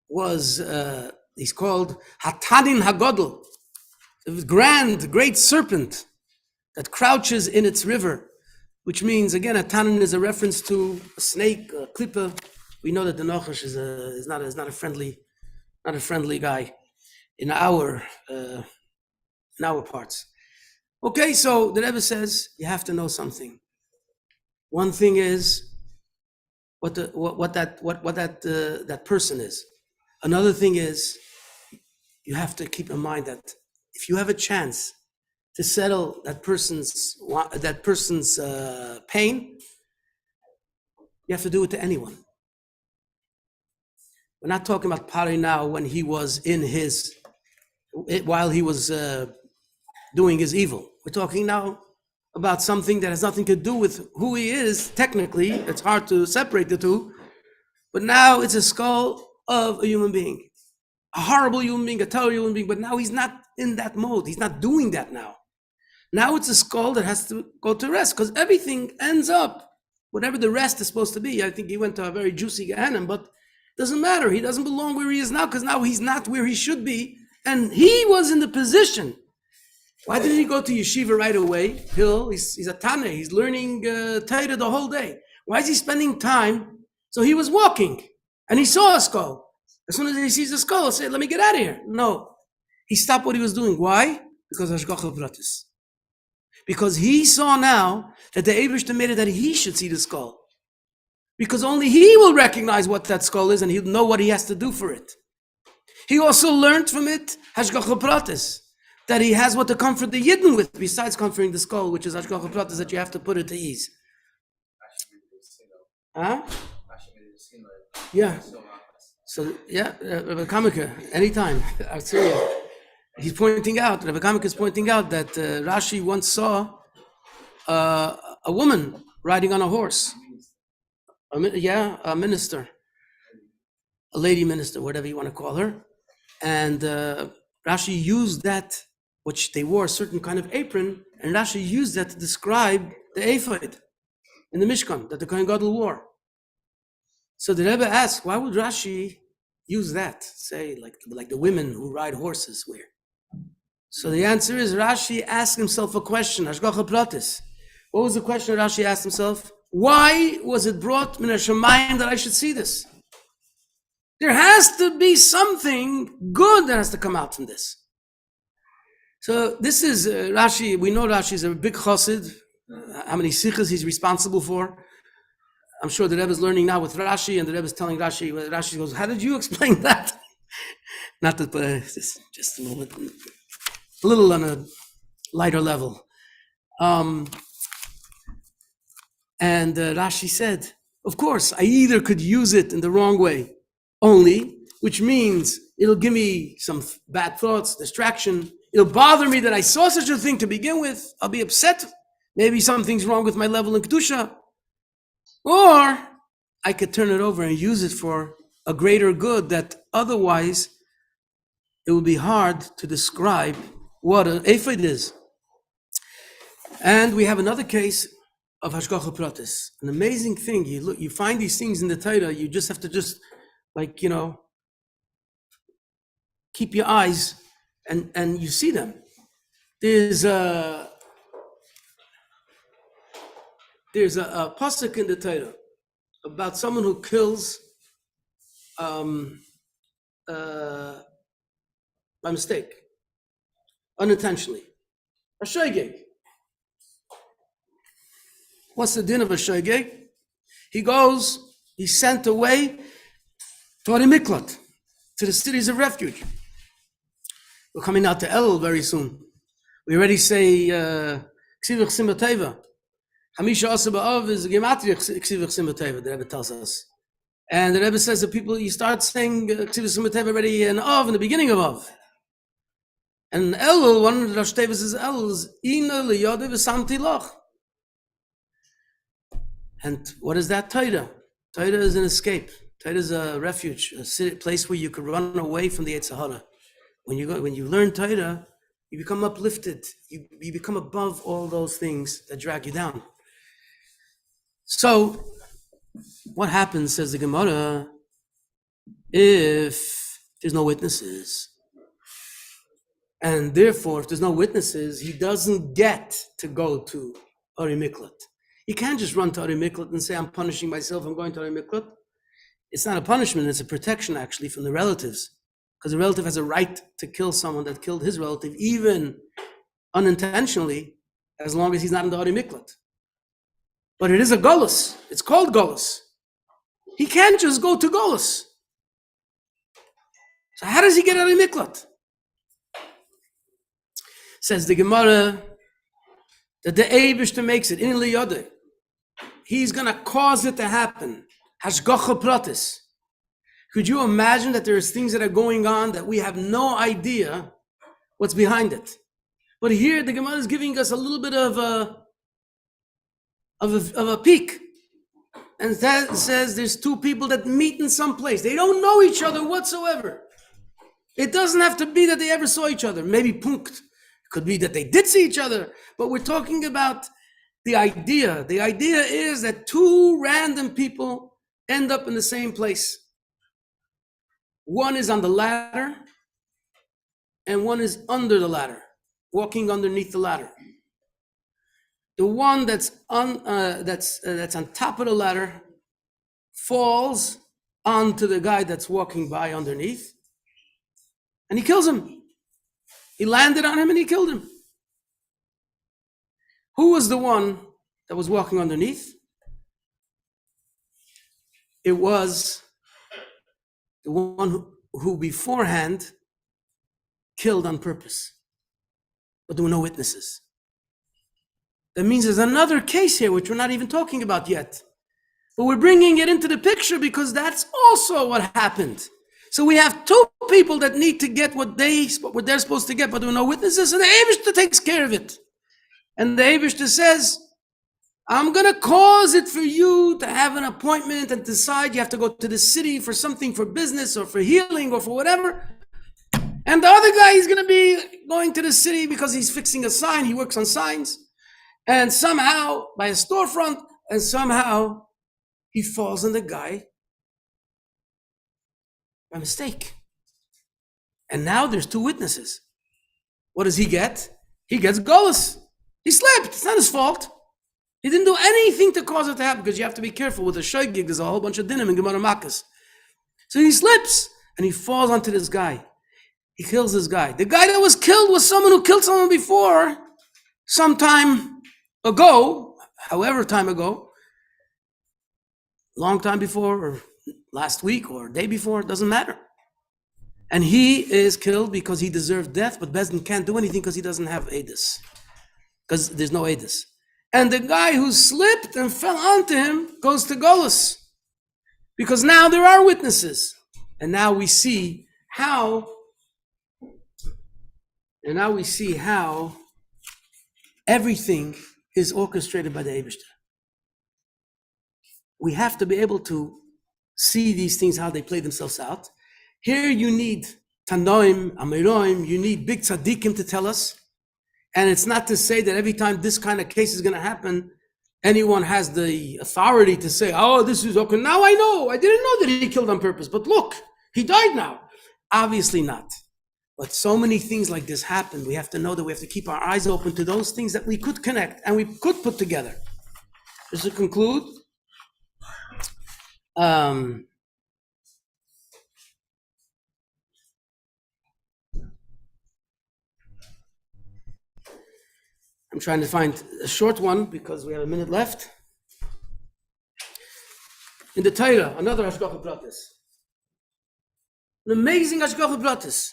was, he's called Hatanin Hagodl, the great serpent that crouches in its river, which means, again, a tanin is a reference to a snake, a klippa. We know that the Nachash is not a friendly guy in our parts. Okay, so the Rebbe says you have to know something. One thing is what that person is. Another thing is you have to keep in mind that if you have a chance to settle that person's pain, you have to do it to anyone. We're not talking about Parai now when he was while he was doing his evil. We're talking now about something that has nothing to do with who he is. Technically, it's hard to separate the two, but now it's a skull of a human being, a horrible human being, a terrible human being, but now he's not in that mode. He's not doing that now. Now it's a skull that has to go to rest, because everything ends up, whatever the rest is supposed to be. I think he went to a very juicy Gehenna, but it doesn't matter. He doesn't belong where he is now, because now he's not where he should be. And he was in the position. Why didn't he go to yeshiva right away? He's a Tana. He's learning Torah the whole day. Why is he spending time? So he was walking, and he saw a skull. As soon as he sees a skull, he said, let me get out of here. No. He stopped what he was doing. Why? Because Hashgacha Protis. Because he saw now that the Eibishter made it that he should see the skull. Because only he will recognize what that skull is and he'll know what he has to do for it. He also learned from it, Hashgacha Protis, that he has what to comfort the Yidden with, besides comforting the skull, which is Hashgacha Protis, that you have to put it to ease. Huh? Yeah. So, yeah, Rabbi Kamika, anytime, I'll see you. He's pointing out, Rabbi Kamika is pointing out that Rashi once saw a woman riding on a horse. A minister, a lady minister, whatever you want to call her. And Rashi used that, which they wore a certain kind of apron, and Rashi used that to describe the ephod in the Mishkan that the Kohen Gadol wore. So the Rebbe asked, why would Rashi use that, say, like the women who ride horses wear? So the answer is Rashi asked himself a question, Hashgacha Protis. What was the question Rashi asked himself? Why was it brought min hashamayim that I should see this? There has to be something good that has to come out from this. So this is Rashi. We know Rashi is a big chassid. How many sikhs he's responsible for? I'm sure the Rebbe is learning now with Rashi, and the Rebbe is telling Rashi. Rashi goes, "How did you explain that?" Not that, but just a little on a lighter level. And Rashi said, of course, I either could use it in the wrong way only, which means it'll give me some bad thoughts, distraction. It'll bother me that I saw such a thing to begin with. I'll be upset. Maybe something's wrong with my level in Kedusha. Or I could turn it over and use it for a greater good that otherwise it would be hard to describe what an ephod is. And we have another case of Hashgacha Protis. An amazing thing. You find these things in the Torah, you just have to keep your eyes and you see them. There's a pasuk in the Torah about someone who kills by mistake, unintentionally. A shoygeg. What's the din of a shoygeg? He's sent away to Miklat, to the cities of refuge. We're coming out to Elul very soon. We already say Ksivach Simateva. Hamisha Asa Ba'av is Gematria Ksivach Simateva, the Rebbe tells us. And the Rebbe says that you start saying Ksivach Simateva already in Av, in the beginning of Av. And Elul, one of the Rosh Tevas is Elul, is Ina Liyode V'Samti Loch. And what is that Torah? Torah is an escape. Torah is a refuge, a place where you could run away from the Yetzer Hara. When you learn Torah, you become uplifted. You become above all those things that drag you down. So, what happens, says the Gemara, if there's no witnesses? And therefore, if there's no witnesses, he doesn't get to go to Ari Miklat. You can't just run to Ari Miklat and say, I'm punishing myself, I'm going to Ari Miklat. It's not a punishment, it's a protection actually from the relatives. Because the relative has a right to kill someone that killed his relative, even unintentionally, as long as he's not in the Ari Miklat. But it is a Golus. It's called Golus. He can't just go to Golus. So how does he get Ari Miklat? Says the Gemara that the Eibishter makes it in Liyodeh. He's going to cause it to happen. Hashgacha Protis. Could you imagine that there's things that are going on that we have no idea what's behind it? But here the Gemara is giving us a little bit of a peek. And that says there's two people that meet in some place. They don't know each other whatsoever. It doesn't have to be that they ever saw each other. Maybe punkt. It could be that they did see each other. But we're talking about the idea. The idea is that two random people end up in the same place. One is on the ladder, and one is under the ladder, walking underneath the ladder. The one that's on top of the ladder falls onto the guy that's walking by underneath, and he kills him. He landed on him and he killed him. Who was the one that was walking underneath? It was the one who beforehand killed on purpose, but there were no witnesses. That means there's another case here which we're not even talking about yet, but we're bringing it into the picture because that's also what happened. So we have two people that need to get what they're supposed to get, but there were no witnesses, and the Eibishter takes care of it. And the Eibishter says, I'm going to cause it for you to have an appointment and decide you have to go to the city for something, for business or for healing or for whatever. And the other guy is going to be going to the city because he's fixing a sign. He works on signs. And somehow, by a storefront, and somehow he falls on the guy by mistake. And now there's two witnesses. What does he get? He gets golus. He slipped. It's not his fault. He didn't do anything to cause it to happen, because you have to be careful with a shoygig. There's a whole bunch of dinim in Gemara Makkos. So he slips and he falls onto this guy. He kills this guy. The guy that was killed was someone who killed someone before, some time ago, however time ago, long time before, or last week, or day before, it doesn't matter. And he is killed because he deserved death, but Bezdin can't do anything because he doesn't have Edus, because there's no Edus. And the guy who slipped and fell onto him goes to Golus, because now there are witnesses. And now we see how everything is orchestrated by the Eibishter. We have to be able to see these things, how they play themselves out. Here you need Tanoim, Amiroim, you need big tzaddikim to tell us. And it's not to say that every time this kind of case is going to happen, anyone has the authority to say, oh, this is okay. Now I know. I didn't know that he killed on purpose. But look, he died now. Obviously not. But so many things like this happen. We have to know that we have to keep our eyes open to those things that we could connect and we could put together. Just to conclude, I'm trying to find a short one because we have a minute left. In the Torah, another Hashgacha Protis. An amazing Hashgacha Protis.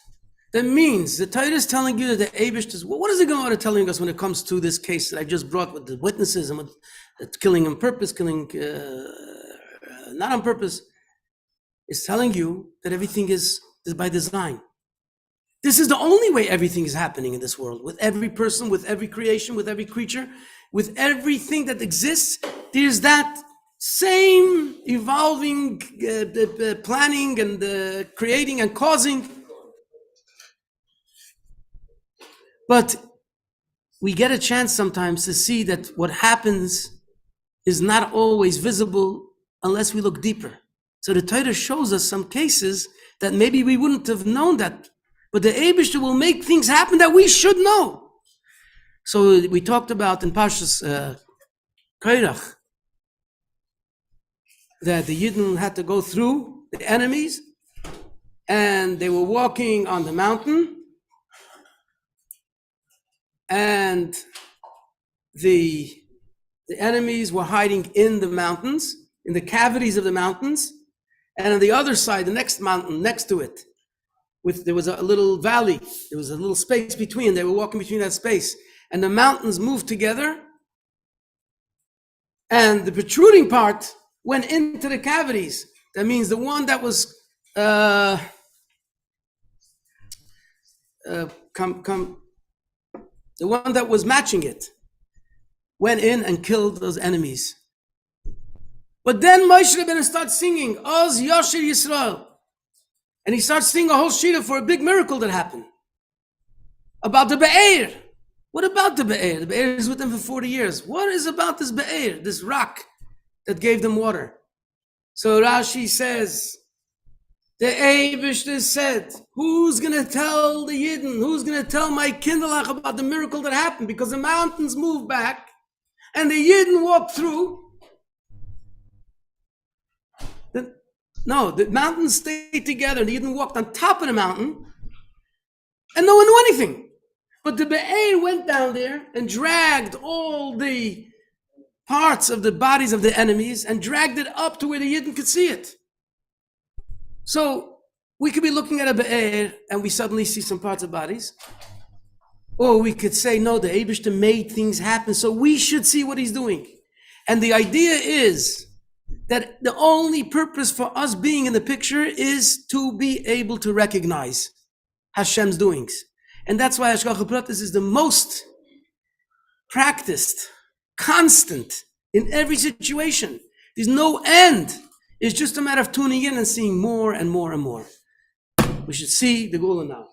That means the Torah is telling you that the Eibishter, what is it going on telling us when it comes to this case that I just brought with the witnesses and with the killing on purpose, killing not on purpose? It's telling you that everything is by design. This is the only way everything is happening in this world. With every person, with every creation, with every creature, with everything that exists, there's that same evolving, planning and creating and causing. But we get a chance sometimes to see that what happens is not always visible unless we look deeper. So the Torah shows us some cases that maybe we wouldn't have known that, but the Eibishter will make things happen that we should know. So we talked about in Parshas Kairach that the Yidden had to go through the enemies, and they were walking on the mountain, and the enemies were hiding in the mountains, in the cavities of the mountains, and on the other side, the next mountain next to it, there was a little valley, there was a little space between, they were walking between that space, and the mountains moved together, and the protruding part went into the cavities. That means the one that was the one that was matching it went in and killed those enemies. But then Moshe Rabbeinu starts singing, Oz Yashir Yisrael. And he starts singing a whole shira for a big miracle that happened. About the Be'er. What about the Be'er? The Be'er is with them for 40 years. What is about this Be'er, this rock that gave them water? So Rashi says, the Eibishter said, who's going to tell the Yidden? Who's going to tell my Kinderlach about the miracle that happened? Because the mountains moved back and the Yidden walked through. The mountains stayed together. The Yidden walked on top of the mountain and no one knew anything. But the Be'er went down there and dragged all the parts of the bodies of the enemies and dragged it up to where the Yidden could see it. So we could be looking at a Be'er and we suddenly see some parts of bodies. Or we could say, no, the Eibishter made things happen, so we should see what he's doing. And the idea is that the only purpose for us being in the picture is to be able to recognize Hashem's doings. And that's why Hashgacha Protis is the most practiced, constant in every situation. There's no end. It's just a matter of tuning in and seeing more and more and more. We should see the Gula now.